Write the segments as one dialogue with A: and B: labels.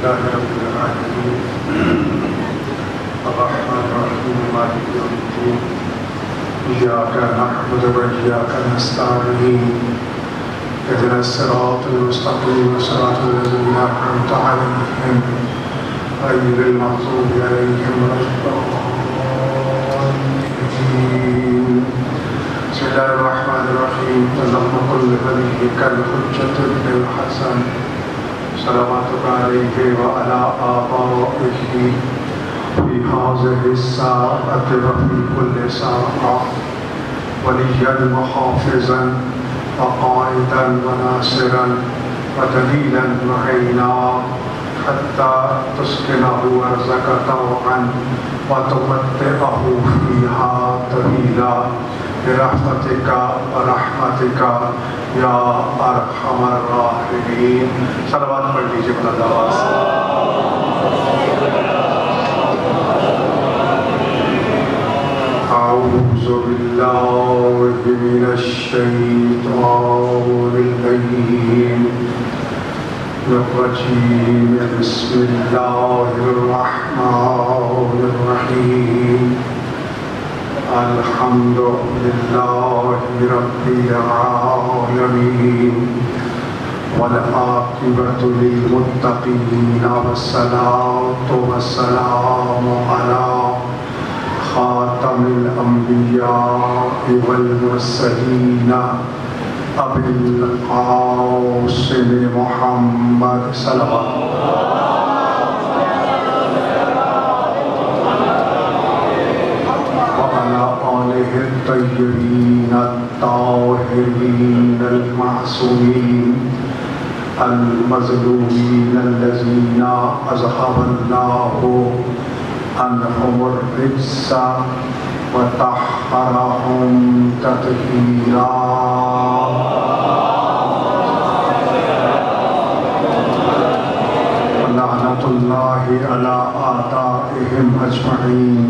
A: لله رب العالمين الرحمن الرحيم مالك يوم الدين إياك نعبد وإياك نستعين اهدنا الصراط المستقيم صراط الذين أنعمت عليهم غير المغضوب عليهم ولا الضالين. بسم الله الرحمن الرحيم. اللهم كل وليك الحجة ابن الحسن صلواتك عليه وعلى آبائه في هذه الساعة وفي كل ساعة وليا وحافظا وقائدا وناصرا ودليلا معينا حتى تسكنه أرضك طوعا وتمتعه فيها طويلا برحمتك ورحمتك یا ارحم الراحمین. صلوات پڑھ لیجیے بلند آواز سے. اعوذ باللہ من الشیطان الرجیم بسم اللہ الرحمن الرحیم. الحمد للہ رب العالمین والعاقبۃ للمتقین والصلاۃ والسلام علی خاتم الانبیاء والمرسلین ابی القاسم محمد صلوات الطيبين الطاهرين المعصومين المظلومين الذين أذهب الله عنهم الرجس وطهرهم تطهيرا. ولعنة الله على أعدائهم أجمعين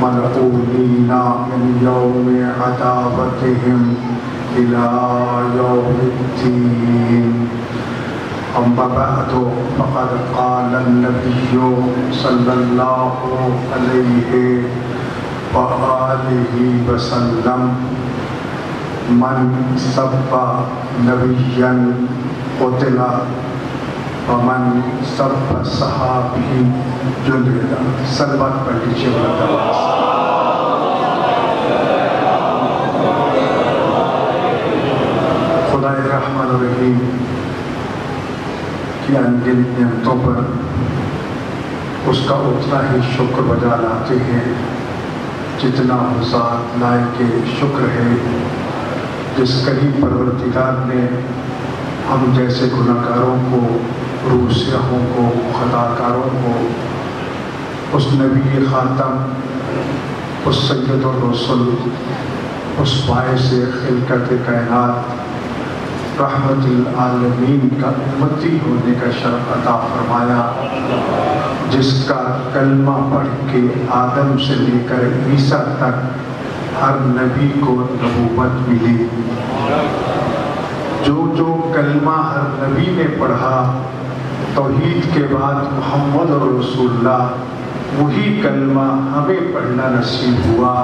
A: ملعونين من يوم عداوتهم إلى يوم الدين. أما بعد فقد قال النبي صلى الله عليه وآله وسلم من سب نبيا قتل ومن سب صحابی جلد. صلوات پڑھ لیجیے بلند آواز سے. خدا رحمن الرحیم کی انگنت نعمتوں پر اس کا اتنا ہی شکر بجا لاتے ہیں جتنا ذات لائق شکر ہے جس کریم پروردگار نے ہم جیسے گناہگاروں کو، روسیاہوں کو، خطاکاروں کو اس نبی خاتم، اس سید الرسل، اس باعث خلقت کائنات رحمت العالمین کا امتی ہونے کا شرف عطا فرمایا، جس کا کلمہ پڑھ کے آدم سے لے کر عیسیٰ تک ہر نبی کو نبوت ملی. جو کلمہ ہر نبی نے پڑھا توحید کے بعد محمد رسول اللہ، وہی کلمہ ہمیں پڑھنا نصیب ہوا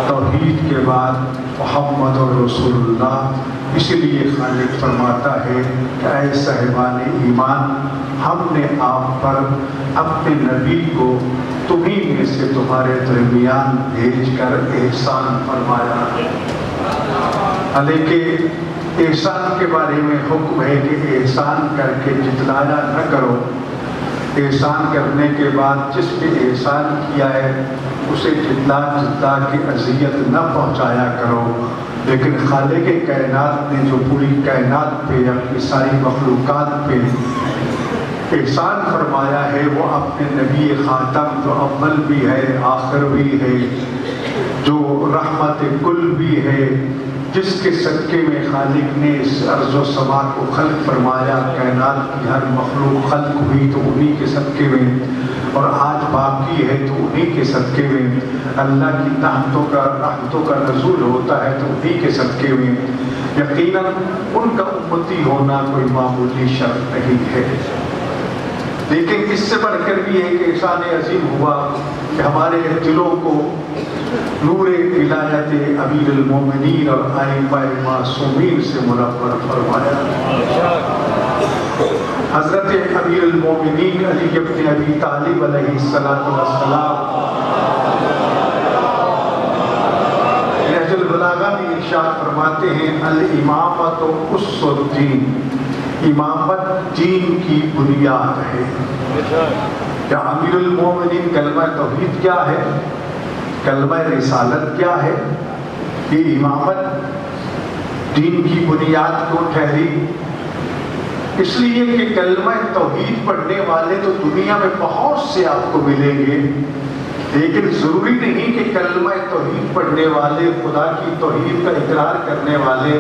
A: توحید کے بعد محمد رسول اللہ. اسی لیے خالق فرماتا ہے کہ اے صاحبان ایمان، ہم نے آپ پر اپنے نبی کو تمہیں میں سے تمہارے درمیان بھیج کر احسان فرمایا. حالانکہ احسان کے بارے میں حکم ہے کہ احسان کر کے جتلایا نہ کرو. احسان کرنے کے بعد جس پہ احسان کیا ہے اسے جتلا کے اذیت نہ پہنچایا کرو. لیکن خالق کائنات نے جو پوری کائنات پہ، اپنی ساری مخلوقات پہ احسان فرمایا ہے، وہ اپنے نبی خاتم جو اول بھی ہے آخر بھی ہے، جو رحمت کل بھی ہے، جس کے صدقے میں خالق نے اس ارض و سما کو خلق فرمایا، کائنات کی ہر مخلوق خلق ہوئی تو انہی کے صدقے میں، اور آج باقی ہے تو انہی کے صدقے میں. اللہ کی رحمتوں کا نزول ہوتا ہے تو انہی کے صدقے میں. یقیناً ان کا امتی ہونا کوئی معمولی شرط نہیں ہے. لیکن اس سے بڑھ کر بھی ایک احسان عظیم ہوا کہ ہمارے دلوں کو نور ولایت امیر المومنین اور ائمہ معصومین سے منور فرمایا۔ حضرت امیر المومنین علی ابن ابی طالب علیہ السلام نہج البلاغہ میں ارشاد فرماتے ہیں الامامۃ اسس الدین، امامت دین کی بنیاد ہے۔ کیا امیر المومنین کلمہ توحید کیا ہے؟ کلمہ رسالت کیا ہے؟ یہ امامت دین کی بنیاد کیوں ٹھہری؟ اس لیے کہ کلمہ توحید پڑھنے والے تو دنیا میں بہت سے آپ کو ملیں گے، لیکن ضروری نہیں کہ کلمہ توحید پڑھنے والے، خدا کی توحید کا اقرار کرنے والے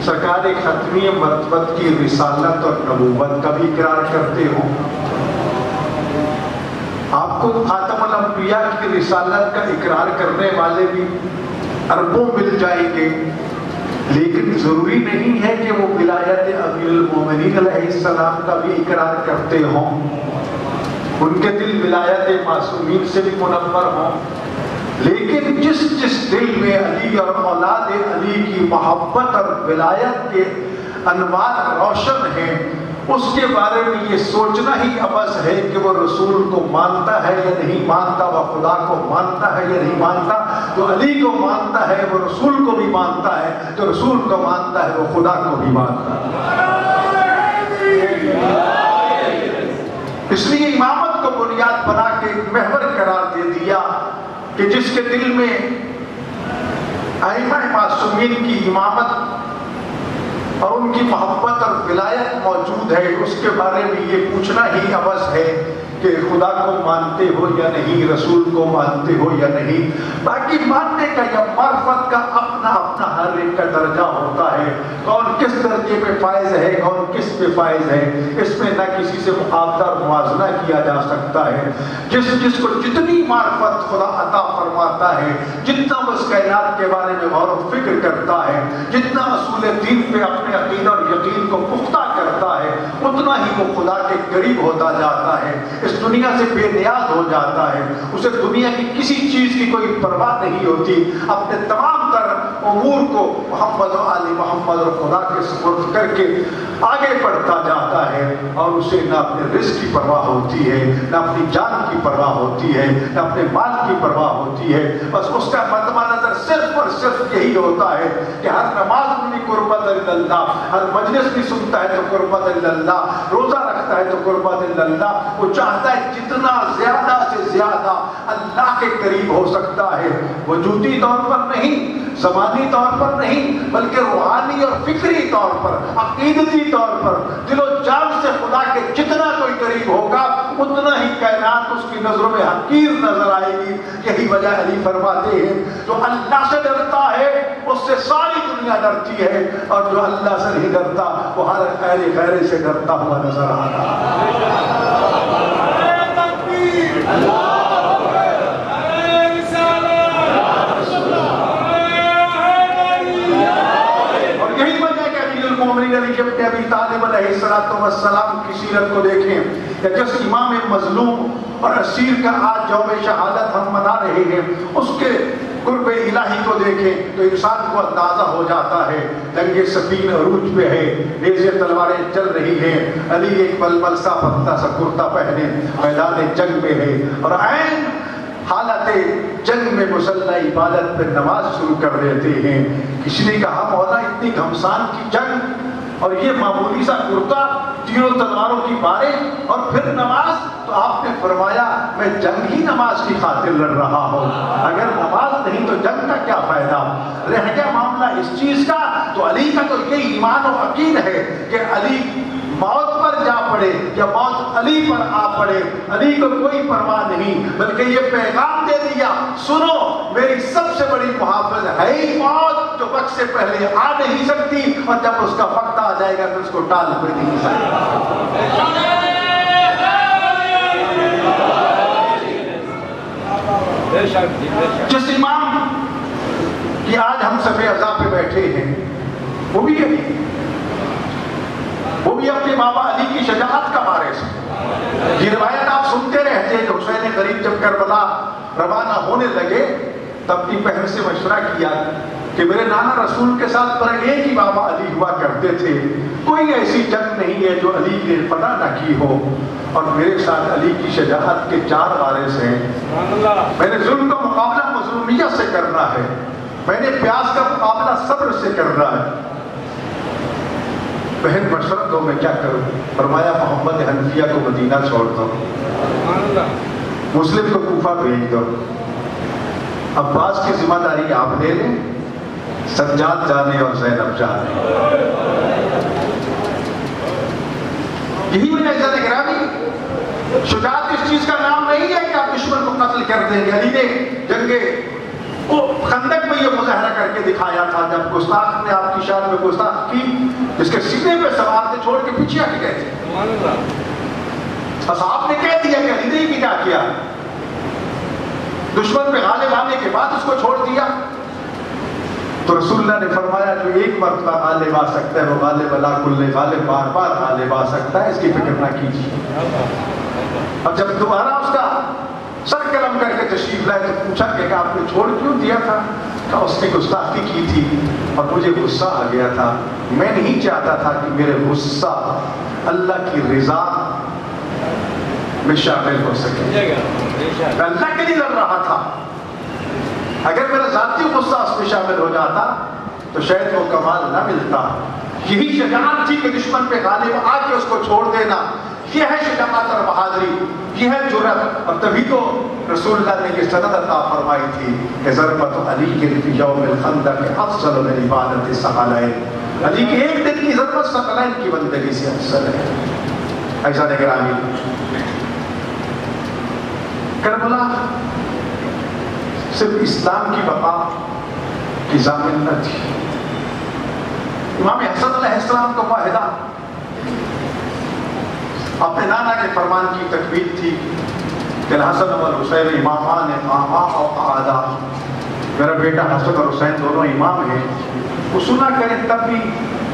A: سرکار ختمی مرتبت کی رسالت اور نبوت کا بھی اقرار کرتے ہوں۔ آپ کو خاتم الانبیاء کی رسالت کا اقرار کرنے والے بھی اربوں مل جائیں گے، لیکن ضروری نہیں ہے کہ وہ ولایت امیر المومنین علیہ السلام کا بھی اقرار کرتے ہوں، ان کے دل ولایت معصومین سے بھی منور ہوں۔ لیکن جس دل میں علی اور اولاد علی کی محبت اور ولایت کے انوار روشن ہیں، اس کے بارے میں یہ سوچنا ہی عبث ہے کہ وہ رسول کو مانتا ہے یا نہیں مانتا، وہ خدا کو مانتا ہے یا نہیں مانتا۔ جو علی کو مانتا ہے وہ رسول کو بھی مانتا ہے، جو رسول کو مانتا ہے وہ خدا کو بھی مانتا ہے۔ اس لیے امامت کو بنیاد بنا کے محور قرار دے دیا کہ جس کے دل میں ائمہ معصومین کی امامت اور ان کی محبت اور ولایت موجود ہے، اس کے بارے میں یہ پوچھنا ہی عبث ہے کہ خدا کو مانتے ہو یا نہیں، رسول کو مانتے ہو یا نہیں۔ باقی ماننے کا یا معرفت کا اپنا اپنا ہر ایک کا درجہ ہوتا ہے، کون کس درجے پہ فائز ہے، کون کس پہ فائز ہے، اس میں نہ کسی سے مقابلہ اور موازنہ کیا جا سکتا ہے۔ جس کو جتنی معرفت خدا عطا فرماتا ہے، جتنا اس کائنات کے بارے میں غور و فکر کرتا ہے، جتنا اصول دین پہ اپنے عقیدہ اور یقین کو پختہ کرتا ہے، اتنا ہی وہ خدا کے قریب ہوتا جاتا ہے، اس دنیا سے بے نیاز ہو جاتا ہے۔ اسے دنیا کی کسی چیز کی کوئی پرواہ نہیں ہوتی، اپنے تمام تر امور کو محمد و آل محمد اور خدا کے سپرد کر کے آگے بڑھتا جاتا ہے، اور اسے نہ اپنے رزق کی پرواہ ہوتی ہے، نہ اپنی جان کی پرواہ ہوتی ہے، نہ اپنے مال کی پرواہ ہوتی ہے۔ بس اس کا مدمہ نظر صرف اور صرف یہی ہوتا ہے کہ ہر نماز میں بھی قربت اللہ، ہر مجلس بھی سنتا ہے تو قربت اللہ، روزہ رکھتا ہے تو قربت اللہ۔ وہ چاہتا ہے جتنا زیادہ سے زیادہ اللہ کے قریب ہو سکتا ہے، وجودی طور پر نہیں، زمانی طور پر نہیں، بلکہ روحانی اور فکری طور پر، عقیدتی طور پر، دل و جان سے خدا کے جتنا کوئی قریب ہوگا اتنا ہی کائنات اس کی نظروں میں حقیر نظر آئے گی۔ یہی وجہ علی فرماتے ہیں جو اللہ سے ڈرتا ہے اس سے ساری دنیا ڈرتی ہے، اور جو اللہ سے نہیں ڈرتا وہ ہر خیر سے ڈرتا ہوا نظر آ رہا ہے۔ علی ابن ابی طالب علیہ السلام کی سیرت کو دیکھیں، یا جس امام مظلوم اور اسیر کا آج یوم شہادت ہم منا رہے ہیں، اس کے قرب الہی کو دیکھیں تو انسان کو اندازہ ہو جاتا ہے جنگ صفین عروج پہ ہے، نیزے تلواریں چل رہی ہیں، علی ایک ململ سا پتلا سا کرتا پہنے میدان جنگ میں ہے، اور عین حالت جنگ میں مسلح عبادت پہ نماز شروع کر دیتے ہیں۔ کسی نے کہا مولا اتنی گھمسان کی جنگ اور یہ معمولی سا کرتا، تینوں تلواروں کی باریں اور پھر نماز؟ تو آپ نے فرمایا میں جنگ ہی نماز کی خاطر لڑ رہا ہوں، اگر نماز نہیں تو جنگ کا کیا فائدہ؟ رہ گیا معاملہ اس چیز کا، تو علی کا تو یہ ایمان و عقید ہے کہ علی موت پر جا پڑے یا موت علی پر آ پڑے، علی کو کوئی پرواہ نہیں، بلکہ یہ پیغام دے دیا سنو میری سب سے بڑی محافظ ہے ہی موت، جو وقت سے پہلے آ نہیں سکتی، اور جب اس کا وقت آ جائے گا تو اس کو ٹال کوئی نہیں سکتا۔ جس امام کی آج ہم صف اعضاء پہ بیٹھے ہیں وہ بھی یہی، وہ بھی اپنے بابا علی کی شجاعت کا وارث ہے، یہ روایت آپ سنتے رہتے ہیں کہ حسین غریب جب کربلا روانہ ہونے لگے تب اپنی بہن سے مشورہ کیا کہ میرے نانا رسول کے ساتھ پر ایک ہی بابا علی ہوا کرتے تھے، کوئی ایسی جنگ نہیں ہے جو علی نے فتح نہ کی ہو، اور میرے ساتھ علی کی شجاعت کے 4 وارث ہیں۔ میں نے ظلم کا مقابلہ مظلومیت سے کرنا ہے، میں نے پیاس کا مقابلہ صبر سے کرنا ہے۔ بہن مشورہ دو میں کیا کروں؟ فرمایا محمد حنفیہ کو مدینہ چھوڑ دو، مسلم کو کوفہ بھیج دو، عباس کی ذمہ داری آپ لے لیں، سجاد جانے اور زینب جانے۔ یہی وجہ ہے گرامی، شجاعت اس چیز کا نام نہیں ہے کہ آپ دشمن کو قتل کر دیں گے۔ علی نے جنگ خندق میں یہ مظاہرہ کر کے دکھایا تھا جب گستاخ نے آپ کی شان میں گستاخ کی، جس کے سینے پہ سوار تھے چھوڑ کے پیچھے آ کے گئے تھے۔ اصحاب نے کہہ دیا کہ علی نے ہی کیا کیا، دشمن پہ غالب آنے کے بعد اس کو چھوڑ دیا۔ تو رسول اللہ نے فرمایا جو ایک مرتبہ غالب آ سکتا ہے وہ غالب علی کل غالب بار بار غالب آ سکتا ہے، اس کی فکر نہ کیجیے۔ اور جب دوبارہ اس کا سر قلم کر کے تشریف لائے تو پوچھا کہ آپ نے چھوڑ کیوں دیا تھا؟ کہا اس نے گستاخی کی تھی اور مجھے غصہ آ گیا تھا، میں نہیں چاہتا تھا کہ میرے غصہ اللہ کی رضا میں شامل ہو سکے، میں اللہ کے لیے لڑ رہا تھا، اگر میرا ذاتی غصہ اس میں شامل ہو جاتا تو شاید وہ کمال نہ ملتا۔ یہی شجاعت تھی کہ دشمن پہ غالب آ کے اس کو چھوڑ دینا، یہ ہے شجاعت اور بہادری، یہ ہے جرأت۔ اور تبھی تو رسول اللہ نے یہ سند عطا فرمائی تھی کہ ضربت علی فی یوم الخندق افضل من عبادت الثقلین، علی کے ایک دن کی ضربت ثقلین کی بندگی سے افضل ہے۔ ایسا نگرانی کربلا صرف اسلام کی بقا کی ضامن نہ تھی۔ امام حسن علیہ السلام کو معاہدہ اپنے نانا کے فرمان کی تکمیل تھی کہ حسن اور حسین امامان آبا و اعدا، میرا بیٹا حسن اور حسین دونوں امام ہیں، وہ سنا کریں تب بھی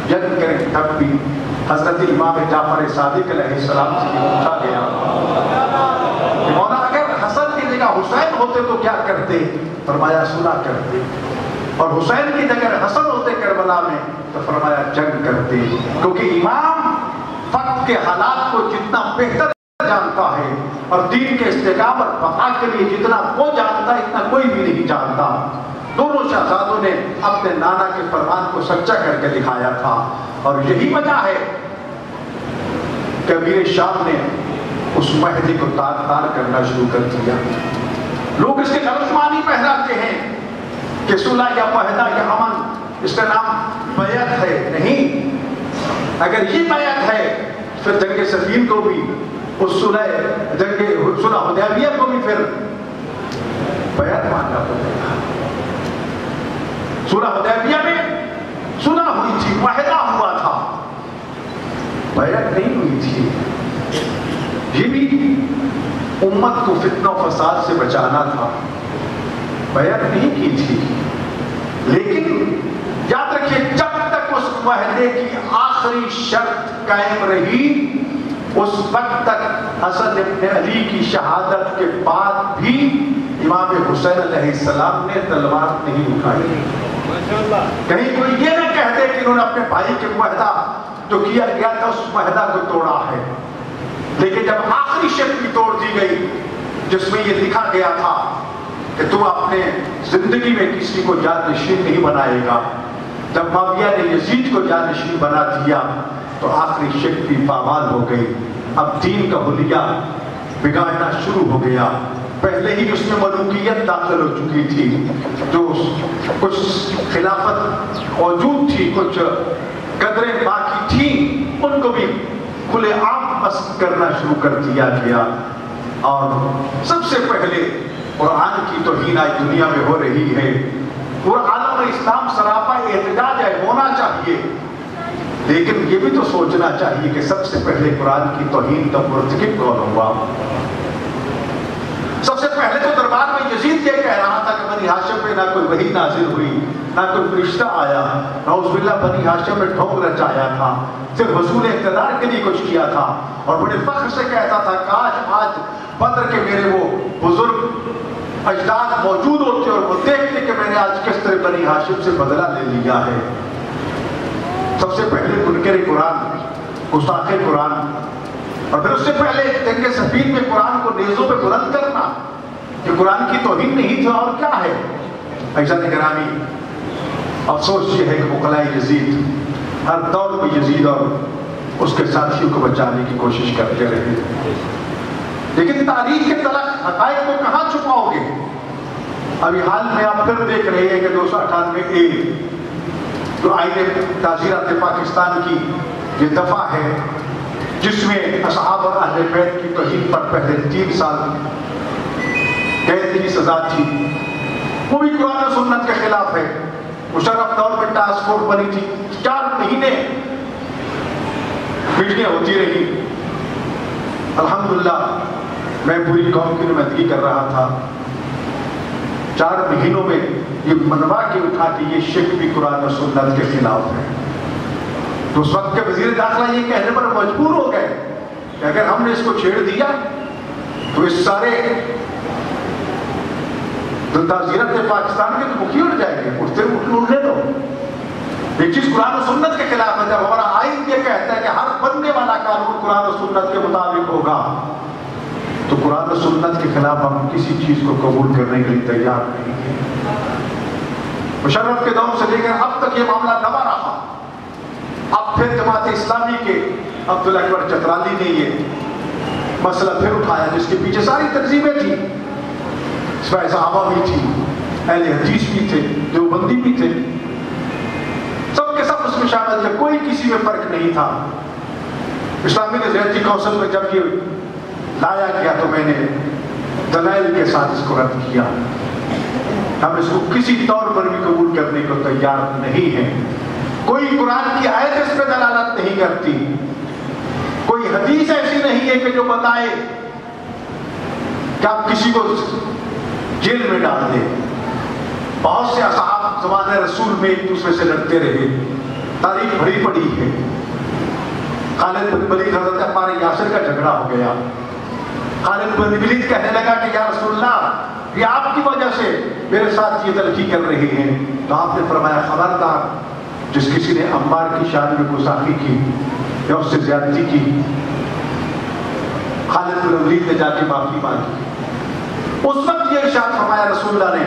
A: جنگ کریں تب بھی۔ حضرت امام جعفر صادق علیہ السلام سے پوچھا گیا کہ مولا اگر حسن کی جگہ حسین ہوتے تو کیا کرتے؟ فرمایا سنا کرتے، اور حسین کی جگہ حسن ہوتے کربلا میں تو فرمایا جنگ کرتے، کیونکہ امام وقت کے حالات کو جتنا بہتر جانتا ہے اور دین کے استحکام اور بقا کے لیے جتنا وہ جانتا ہے اتنا کوئی بھی نہیں جانتا۔ دونوں شہزادوں نے اپنے نانا کے فرمان کو سچا کر کے دکھایا تھا، اور یہی وجہ ہے کہ امیر شام نے اس مہدی کو تار تار کرنا شروع کر دیا۔ لوگ اس کے غلط معنی پہناتے ہیں کہ صلح یا معاہدہ یا امن اس کا نام بیعت ہے، نہیں۔ اگر یہ بیعت ہے پھر جنگ صفین کو بھی، اس صلح حدیبیہ کو بھی پھر بیعت ماننا پڑے گا۔ صلح حدیبیہ میں صلح ہوئی تھی، معاہدہ ہوا تھا، بیعت نہیں ہوئی تھی۔ یہ بھی امت کو فتنہ و فساد سے بچانا تھا، بیعت نہیں کی تھی۔ لیکن یاد رکھیے جب تک اس معاہدے کی آخری شرط قائم رہی اس وقت تک حسن ابن علی کی شہادت کے بعد بھی امام حسین علیہ السلام نے تلوار نہیں اٹھائی۔ کہیں کوئی یہ نہ کہتے کہ انہوں نے اپنے بھائی کے معاہدہ جو کیا گیا تھا اس معاہدہ کو توڑا ہے، لیکن جب آخری شرط بھی توڑ دی گئی جس میں یہ لکھا گیا تھا کہ تو اپنے زندگی میں کسی کو جانشین نہیں بنائے گا، جب معاویہ نے یزید کو جانشین بنا دیا تو آخری شرط بھی پامال ہو گئی۔ اب دین کا حلیہ بگاڑنا شروع ہو گیا۔ پہلے ہی اس میں ملوکیت داخل ہو چکی تھی، جو کچھ خلافت موجود تھی، کچھ قدریں باقی تھیں، ان کو بھی کھلے عام مسخ کرنا شروع کر دیا گیا۔ اور سب سے پہلے قرآن کی توہین آج دنیا میں ہو رہی ہے۔ پورا عالم اسلام سراپا احتجاج ہے، ہونا چاہیے، لیکن یہ بھی تو سوچنا چاہیے کہ سب سے پہلے قرآن کی توہین کا مرتکب کون ہوا۔ سب سے پہلے تو دربار میں یزید یہ کہہ رہا تھا کہ بنی ہاشم پہ نہ کوئی وحی نازل ہوئی، نہ کوئی فرشتہ آیا، نعوذ باللہ بنی ہاشم میں ڈھونگ رچایا تھا، صرف حصول اقتدار کے لیے کچھ کیا تھا، اور بڑے فخر سے کہتا تھا کاش آج بدر کے میرے وہ بزرگ اجداد موجود ہوتے اور وہ دیکھتے کہ میں نے آج کس طرح بنی ہاشم سے بدلہ لے لیا ہے۔ سب سے پہلے منکر قرآن، گستاخ قرآن، اور پھر اس سے پہلے جنگ صفین میں قرآن کو نیزوں پہ بلند کرنا، کہ قرآن کی توہین نہیں تھی اور کیا ہے۔ عزیزان گرامی، افسوس یہ ہے کہ مغلاء یزید ہر دور میں یزید اور اس کے ساتھیوں کو بچانے کی کوشش کرتے رہے، لیکن تاریخ کے تلخ حقائق کو کہاں چھپاؤ گے؟ ابھی حال میں آپ پھر دیکھ رہے ہیں کہ 298A جو آئین تعزیرات پاکستان کی یہ دفعہ ہے، جس میں اصحاب اور اہل بیت کی توہین پر پہلے 3 سال قید کی سزا تھی، وہ بھی قرآن و سنت کے خلاف ہے۔ مشرف دور میں ٹاسک فورس بنی تھی، 4 مہینے میٹنگیں ہوتی رہی۔ الحمدللہ میں پوری قوم کی نمائندگی کر رہا تھا، 4 مہینوں میں یہ منوا کے اٹھا کہ یہ شرک بھی قرآن و سنت کے خلاف ہے۔ تو اس وقت کے وزیر داخلہ یہ کہنے پر مجبور ہو گئے کہ اگر ہم نے اس کو چھیڑ دیا تو اس سارے تعزیرات پاکستان کے تو مکھی اڑ جائیں گے، اٹھنے دو۔ ایک چیز قرآن و سنت کے خلاف ہے، جب ہمارا آئین یہ کہتا ہے کہ ہر بننے والا قانون قرآن و سنت کے مطابق ہوگا، تو قرآن و سنت کے خلاف ہم کسی چیز کو قبول کرنے کے لیے تیار نہیں ہیں۔ مشرف کے دور سے لے کر اب تک یہ معاملہ دبا رہا۔ اب پھر جماعت اسلامی کے عبداللہ اکبر چترالی نے یہ مسئلہ پھر اٹھایا، جس کے پیچھے ساری تنظیمیں تھیں، اس میں صحابہ بھی تھی، اہل حدیث بھی تھے، دیوبندی بھی تھے، سب کے سب اس میں شامل تھے، کوئی کسی میں فرق نہیں تھا۔ اسلامی نظریاتی کونسل میں جب یہ لایا گیا تو میں نے دلائل کے ساتھ اس کو رد کیا۔ ہم اس کو کسی طور پر بھی قبول کرنے کو تیار نہیں ہیں۔ کوئی قرآن کی آیت اس پہ دلالت نہیں کرتی، کوئی حدیث ایسی نہیں ہے کہ جو بتائے کہ آپ کسی کو جیل میں ڈال دیں۔ بہت سے اصحاب زمانہ رسول میں ایک دوسرے سے لڑتے رہے، تاریخ بھری پڑی ہے۔ خالد بن ولید حضرت عمار یاسر کا جھگڑا ہو گیا، خالد بن ولید کہنے لگا کہ یا رسول اللہ، یہ آپ کی وجہ سے میرے ساتھ یہ تلخی کر رہے ہیں، تو آپ نے فرمایا خبردار، جس کسی نے عمار کی شان میں گستاخی کی یا اس سے زیادتی کی، خالد بن ولید نے جا کے معافی مانگی۔ اس وقت یہ ارشاد فرمایا رسول اللہ نے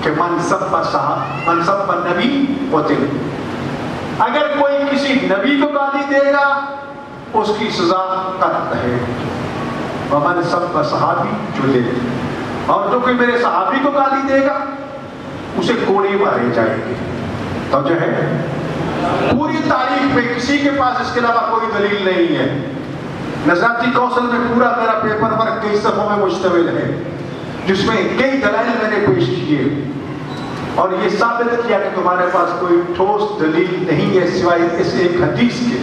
A: کہ من سب نبی قتل، اگر کوئی کسی نبی کو گالی دے گا اس کی سزا قتل ہے، ومن سب صحابی جلد، اور جو کوئی میرے صحابی کو گالی دے گا اسے کوڑے مارے جائیں گے۔ تو جو ہے پوری تاریخ میں کسی کے پاس اس کے علاوہ کوئی دلیل نہیں ہے۔ نظریاتی کونسل میں پورا میرا پیپر ورک 23 صفحوں میں مشتمل ہے، جس میں کئی دلائل میں نے پیش کیے اور یہ ثابت کیا کہ تمہارے پاس کوئی ٹھوس دلیل نہیں ہے سوائے اس ایک حدیث کے۔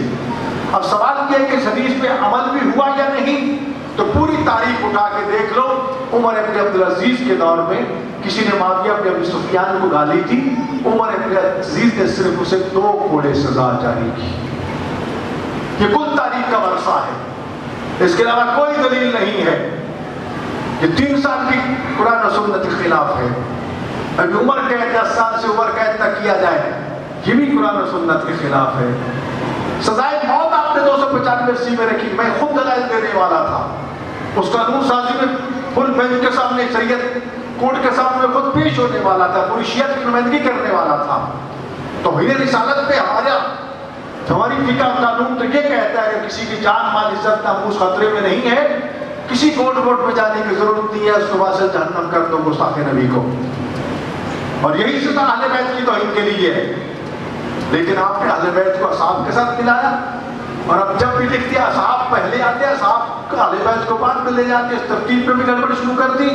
A: اب سوال یہ ہے کہ اس حدیث پہ عمل بھی ہوا یا نہیں، تو پوری تاریخ اٹھا کے دیکھ لو۔ عمر ابن عبدالعزیز کے دور میں کسی نے معاویہ بن ابی سفیان کو گالی دی، عمر ابن عبدالعزیز نے صرف اسے 2 کوڑے سزا جاری کی۔ یہ کل تاریخ کا ورثہ ہے، اس کے علاوہ کوئی دلیل نہیں ہے۔ یہ 3 سال کی قرآن و سنت کے خلاف ہے۔ ابھی عمر قید 10 سال سے عمر قید تک کیا جائے، یہ بھی قرآن و سنت کے خلاف ہے۔ سزائے موت آپ نے 295 میں رکھی، میں خود دلائل دینے والا تھا، اس قانون سازی میں فل بینچ کے سامنے، شریعت کورٹ کے سامنے خود پیش ہونے والا تھا، پوری شیعت کی نمائندگی کرنے والا تھا۔ توہین رسالت پہ ہماری فقہ قانون تو یہ کہتا ہے کہ کسی کی جان مال عزت ناموس خطرے میں نہیں ہے، کسی کورٹ میں جانے کی ضرورت نہیں ہے، اس کو واسطے جہنم کر دو گستاخ نبی کو، اور یہی سزا اہل بیت کی توہین کے لیے ہے۔ لیکن آپ نے اہل بیت کو اصحاب کے ساتھ ملایا، اور اب جب بھی لکھ دیا اصحاب پہلے آتے ہیں، اصحاب اہل بیت کو بعد میں لے جاتے ہیں، اس ترتیب پہ بھی گڑبڑ شروع کر دی۔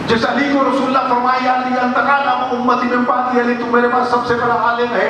A: جس علی کو رسول اللہ فرمایا علی انتقال امتی میں پاتی، علی تو میرے پاس سب سے بڑا عالم ہے،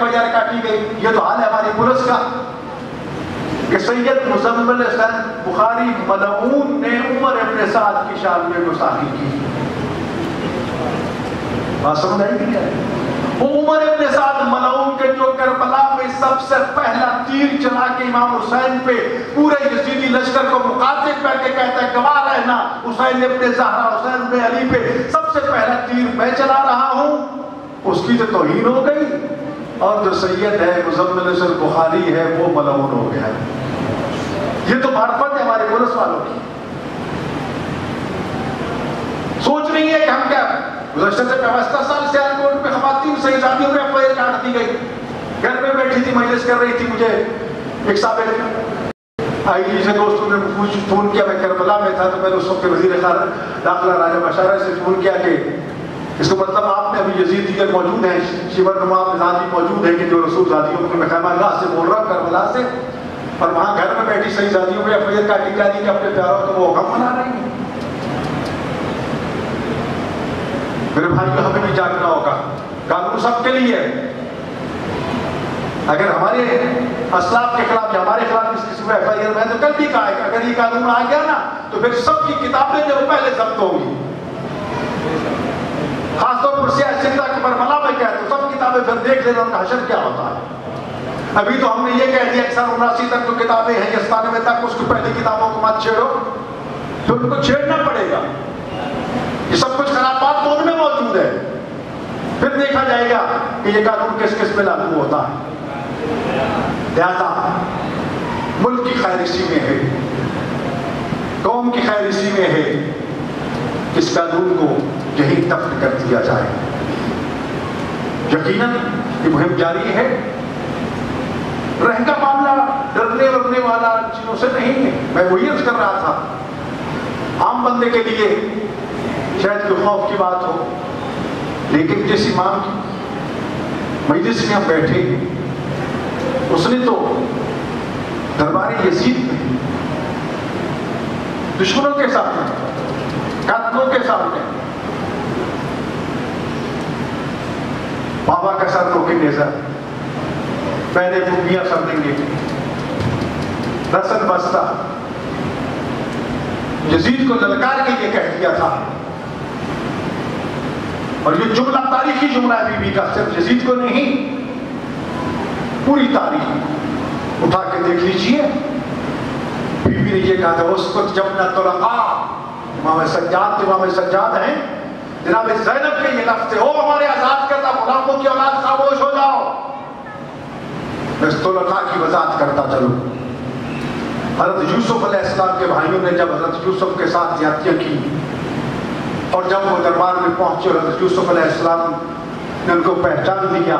A: FIR کاٹی گئی. یہ تو حال ہے ہماری پولیس کا کہ سید مزمل حسین بخاری ملعون نے عمر ابن سعد کی شان میں گستاخی کی. بات سمجھ آئی نہیں ہے؟ عمر ابن سعد ملعون کے جو کربلا میں سب سے پہلا تیر چلا کے امام حسین پہ پورے یزیدی لشکر کو مخاطب کر کے کہتا ہے گواہ رہنا حسین ابن زہرا حسین ابن علی پہ سب سے پہلا تیر میں چلا رہا ہوں، اس کی تو توہین ہو گئی، اور جو سید ہے مزمل حسین بخاری ہے وہ ملعون ہو گیا. یہ تو معرفت ہے ہمارے پولیس والوں کی. سوچ نہیں ہے کہ ہم کیا گزشتہ سے پیوستہ سال سیال کوٹ میں خواتین شہزادیوں میں FIR کاٹ دی گئی. گھر میں بیٹھی تھی مجلس کر رہی تھی، مجھے ایک سابق IGP سے دوستوں نے فون کیا، میں کربلا میں تھا تو میں نے اس وقت وزیر داخلہ راجہ بشارہ سے فون کیا کہ اس کو مطلب آپ نے ابھی یزید دیگر موجود ہیں، شیور نما زادی موجود ہے کہ جو رسول زادیوں کو میں خیمہ گاہ سے بول رہا ہوں کربلا سے، اور وہاں گھر میں بیٹھی شہزادیوں میں FIR کاٹی جا رہی کہ اپنے پیاروں کو وہ غم منا رہی ہیں. میرے بھائیوں ہمیں بھی جاگنا ہوگا، قانون سب کے لیے ہے. اگر ہمارے اسلاف کے خلاف یا ہمارے خلاف اس قسم کا FIR میں تو کل بھی کہا ہے کہ اگر یہ قانون آ گیا نا تو پھر سب کی کتابیں جو پہلے ضبط ہوں گی. خاص طور پر سیاہ سندہ کے برملا میں کہتے ہیں سب کتابیں پھر دیکھ لینا ان کا حشر کیا ہوتا ہے. ابھی تو ہم نے یہ کہہ دیا اکثر 79 تک جو کتابیں ہیں یا 97 تک اس کی پہلی کتابوں کو مت چھیڑو، تو ان کو چھیڑنا پڑے گا. یہ سب کچھ خرابات ان میں موجود ہے. پھر دیکھا جائے گا کہ یہ قانون کس کس پہ لاگو ہوتا ہے. لہذا ملک کی خیر اسی میں ہے، قوم کی خیر اسی میں ہے، اس قانون کو یہی دفن کر دیا جائے. یقیناً یہ مہم جاری ہے. رہ کا معاملہ ڈرنے ورنے والا چیزوں سے نہیں ہے. میں وہی عرض کر رہا تھا عام بندے کے لیے شاید کوئی خوف کی بات ہو، لیکن جس امام کی مجلس میں ہم بیٹھے اس نے تو دربار یزید میں دشمنوں کے سامنے قاتلوں کے سامنے بابا کا سر کو کی نظر پہلے بھوکیاں سر دیں گے رسن بستہ یزید کو للکار کے یہ کہہ دیا تھا. اور یہ جملہ تاریخی جملہ ہے بی بی کا، صرف یزید کو نہیں پوری تاریخ اٹھا کے دیکھ لیجئے. بی بی نے یہ کہا تھا اس وقت جب نہ طلقاء امام سجاد ہیں جناب زینب کے یہ لفظ تھے، او ہمارے آزاد کردہ غلاموں کی اولاد خاموش ہو جاؤ. میں اس طلقاء کی وضاحت کرتا چلوں. حضرت یوسف علیہ السلام کے بھائیوں نے جب حضرت یوسف کے ساتھ زیادتیاں کی اور جب وہ دربار میں پہنچے اور حضرت یوسف علیہ السلام نے ان کو پہچان دیا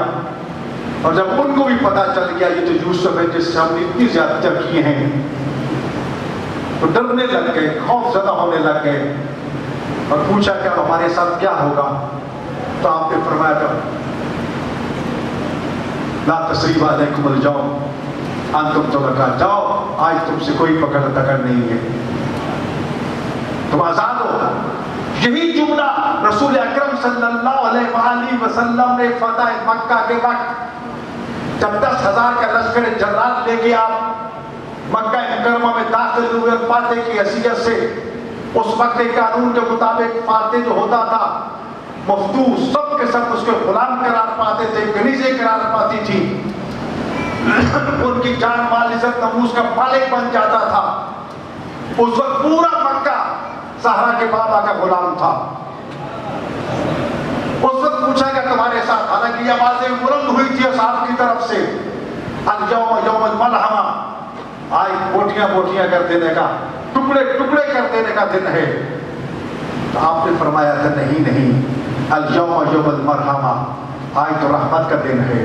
A: اور جب ان کو بھی پتا چل گیا یہ تو یوسف ہے جس سے ہم نے اتنی زیادتیاں کی ہیں، تو ڈرنے لگ گئے، خوف زدہ ہونے لگ گئے اور پوچھا کہ اب ہمارے ساتھ کیا ہوگا. تو آپ نے فرمایا کہ لا تثریب علیکم الجوم انتم طلقاء، جاؤ آج تم سے کوئی پکڑ دکڑ نہیں ہے، تم آزاد ہو. یہی جملہ رسول اکرم صلی اللہ علیہ وآلہ وسلم نے فتح مکہ کے وقت جب 10,000 کا لشکر جرات لے کے آپ مکہ مکرمہ میں داخل ہوئے فاتح کی حیثیت سے، اس وقت قانون کے مطابق فاتح جو ہوتا تھا مفتو سب کے سب اس کے غلام قرار پاتے تھے، کنیزیں قرار پاتی تھی، ان کی جان مال عزت ناموس کا مالک بن جاتا تھا. اس وقت پورا مکہ سہرا کے بابا کا غلام تھا. اس وقت پوچھا گیا تمہارے ساتھ، حالانکہ یہ آوازیں بلند ہوئی تھی اصحاب کی طرف سے، اليوم یوم الملحمہ، آج بوٹیاں بوٹیاں کر دینے کا، ٹکڑے ٹکڑے کر دینے کا دن ہے. تو آپ نے فرمایا تھا نہیں، اليوم یوم المرحمہ، آج تو رحمت کا دن ہے،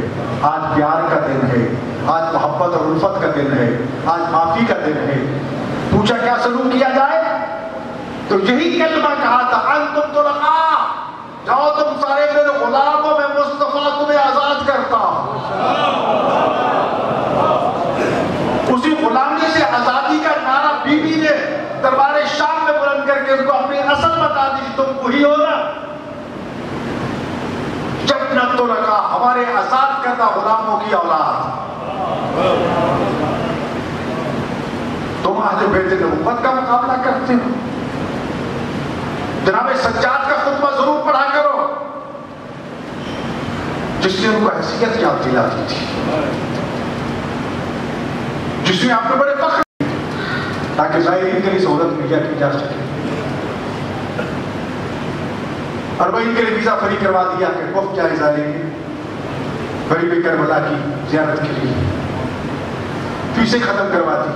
A: آج پیار کا دن ہے، آج محبت اور الفت کا دن ہے، آج معافی کا دن ہے. پوچھا کیا سلوک کیا جائے؟ تو یہی کلمہ کہا تھا انتم طلقاء، جاؤ تم سارے میرے غلاموں میں مصطفیٰ تمہیں آزاد کرتا ہوں. اسی غلامی سے آزادی کا نعرہ بی بی نے دربار شام میں بلند کر کے ان کو اپنی اصل بتا دی، تم وہی ہو نا. جب ابنۃ لکا، ہمارے آزاد کردہ غلاموں کی اولاد، تم اہل بیت نبوت کا مقابلہ کرتے ہو؟ جناب سجاد کا خطبہ ضرور پڑھا کرو جس نے ان کو حیثیت یاد دلاتی تھی، جس میں آپ کو بڑے فخر تاکہ زائرین کے لیے سہولت مہیا کی جا سکے، اور وہ ان کے لیے ویزا فری کروا دیا کہ وفد جائے زائرین غریب کربلا کی زیارت کے لیے، فیسیں ختم کروا دی،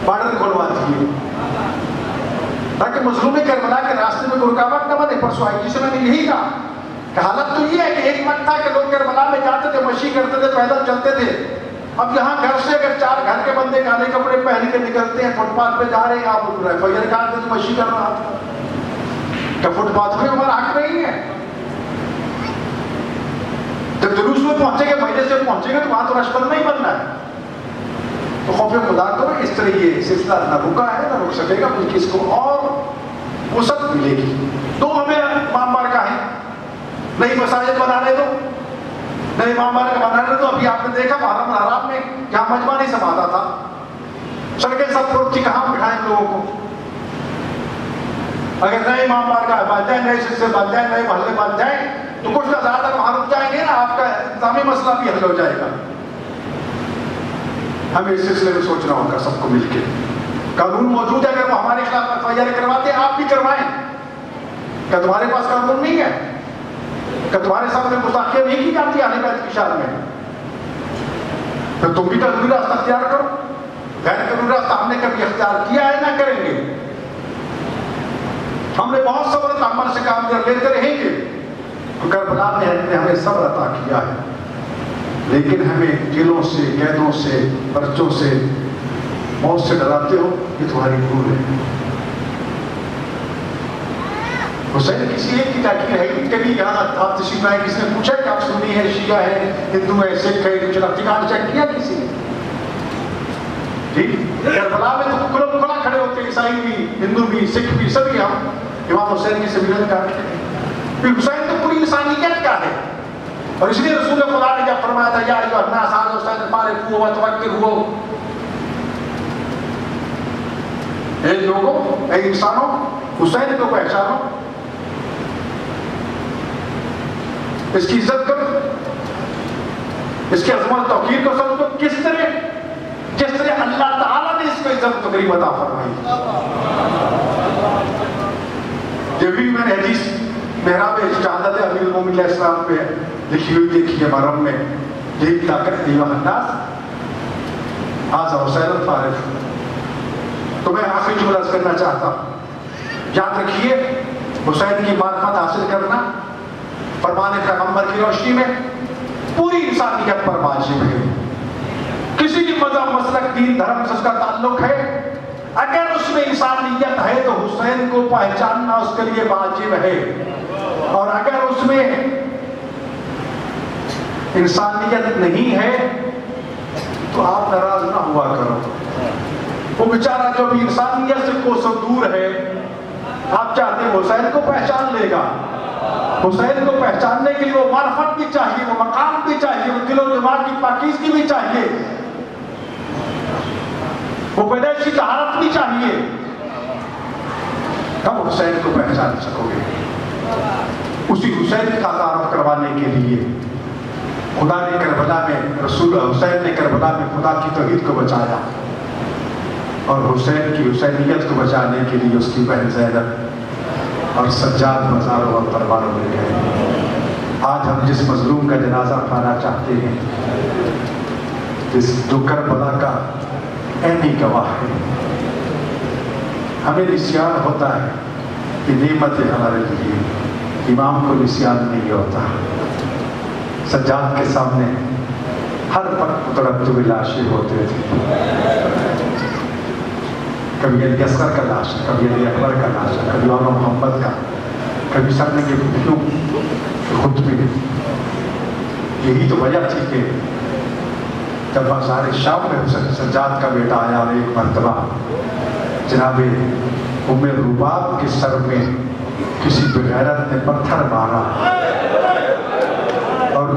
A: بارڈر کھولوا دیے تاکہ مظلوم کربلا کے راستے میں کوئی رکاوٹ نہ بنے۔ پرسوں آئی جی سے میں نے یہی کہا کہ حالت تو یہ ہے کہ ایک وقت تھا کہ لوگ کربلا میں جاتے تھے، مشی کرتے تھے، پیدل چلتے تھے، اب یہاں گھر سے اگر 4 گھر کے بندے کالے کپڑے پہن کے نکلتے ہیں، فٹ پاتھ پہ جا رہے ہیں، آپ فجر کہاں سے مشی کر رہا تھا، کیا فٹ پاتھ میں ہمارا حق نہیں ہے؟ جب جلوس میں پہنچے گے، مہینے سے پہنچے گے تو وہاں تو رشبند نہیں بننا ہے، تو خوف خدا کرو، اس طرح یہ سلسلہ نہ رکا ہے نہ رک سکے گا، بلکہ اس کو اور وسعت ملے گی۔ تو ہمیں امام بارگاہ ہے، نئی مساجد بنانے دو، نئے امام بارگاہ بنانے دو۔ ابھی آپ نے دیکھا محرم الحرام میں جہاں مجمع نہیں سماتا تھا، سڑکیں سب پر تھی، کہاں بٹھائیں لوگوں کو؟ اگر نئے امام بارگاہ بن جائیں، نئے سلسلے بن جائیں، نئے محلے بن جائیں تو کچھ نہ زیادہ وہاں رک جائیں گے نا، آپ کا انتظامی مسئلہ بھی حل ہو جائے گا۔ ہمیں اس سلسلے میں سوچنا ہوگا سب کو مل کے۔ قانون موجود ہے، اگر وہ ہمارے خلاف FIR کرواتے ہیں آپ بھی کروائیں۔ کیا تمہارے پاس قانون نہیں ہے؟ کیا تمہارے سامنے گستاخیاں نہیں کی جاتی اہل بیت کی شان میں؟ پھر تم بھی قانونی راستہ اختیار کرو۔ غیر قانونی راستہ ہم نے کبھی اختیار کیا ہے نہ کریں گے۔ ہم نے بہت صبر تحمل سے کام لیتے رہیں گے، کربلا نے ہمیں صبر عطا کیا ہے، لیکن ہمیں جیلوں سے، قیدوں سے، پرچوں سے، موت سے ڈراتے ہو، یہ تمہاری بھول ہے۔ حسین کسی ایک کی تاکیر ہے، کبھی یہاں آپ تشریف آئے، کسی نے پوچھا کہ آپ سنی ہے، شیعہ ہے، ہندو ہے، سکھ ہے، کچھ ٹھکان چیک کیا کسی نے؟ ٹھیک، کربلا میں تو کھلا کھڑے ہوتے، عیسائی بھی، ہندو بھی، سکھ بھی، سبھی ہم امام حسین کی سبیلت کرتے ہیں۔ پھر حسین تو پوری انسانیت کا ہے، اور اس لیے رسول خدا نے جب فرمایا تھا یا ایھا الناس ھذا حسین فارقوہ وتوکلوا، اے لوگوں، اے انسانوں، حسین کو پہچانو، اس کی عزت کرو، اس کی عظمت توقیر کو سمجھو، کس طرح؟ جس طرح اللہ تعالیٰ نے اس کو عزت تقریب عطا فرمائی۔ یہ بھی میں نے حدیث محراب شہادت امیر المومنین علیہ السلام پہ لکھی ہوئی دیکھی ہے محرم میں، یہی طاقت ایھا الناس ھذا حسین فارق۔ تو میں آخری جملہ عرض کرنا چاہتا ہوں، یاد رکھیے حسین کی معرفت حاصل کرنا فرمان پیغمبر کی روشنی میں پوری انسانیت پر واجب ہے۔ کسی بھی مذہب، مسلک، دین، دھرم سے اس کا تعلق ہے، اگر اس میں انسانیت ہے تو حسین کو پہچاننا اس کے لیے واجب ہے، اور اگر اس میں انسانیت نہیں ہے تو آپ ناراض نہ ہوا کرو۔ وہ بیچارہ جو بھی انسانیت سے کوسوں دور ہے، آپ چاہتے ہیں حسین کو پہچان لے گا۔ حسین کو پہچاننے کے لیے وہ معرفت بھی چاہیے، وہ مقام بھی چاہیے، وہ دل و دماغ کی پاکیزگی بھی چاہیے، وہ پیدائشی طہارت بھی چاہیے، تب حسین کو پہچان سکو گے۔ اسی حسین کا تعارف کروانے کے لیے خدا نے کربلا میں، رسول حسین نے کربلا میں خدا کی توحید کو بچایا، اور حسین کی حسینیت کو بچانے کے لیے اس کی بہن زینب اور سجاد مزاروں اور تلواروں میں گئے۔ آج ہم جس مظلوم کا جنازہ اٹھانا چاہتے ہیں، جو کربلا کا عینی گواہ ہے، ہمیں نسیان ہوتا ہے کہ نعمت ہے ہمارے لیے، امام کو نسیان نہیں ہوتا۔ سجاد کے سامنے ہر وقت تڑپتے ہوئے لاشیں ہوتے تھے، کبھی علی اصغر کا لاش، کبھی علی اکبر کا لاش، کبھی مولانا محمد کا، کبھی سب نے کیوں خطبے۔ یہی تو وجہ تھی کہ جب بازار شام میں سجاد کا بیٹا آیا اور ایک مرتبہ جناب ام روباب کے سر میں کسی بغیرت نے پتھر مارا،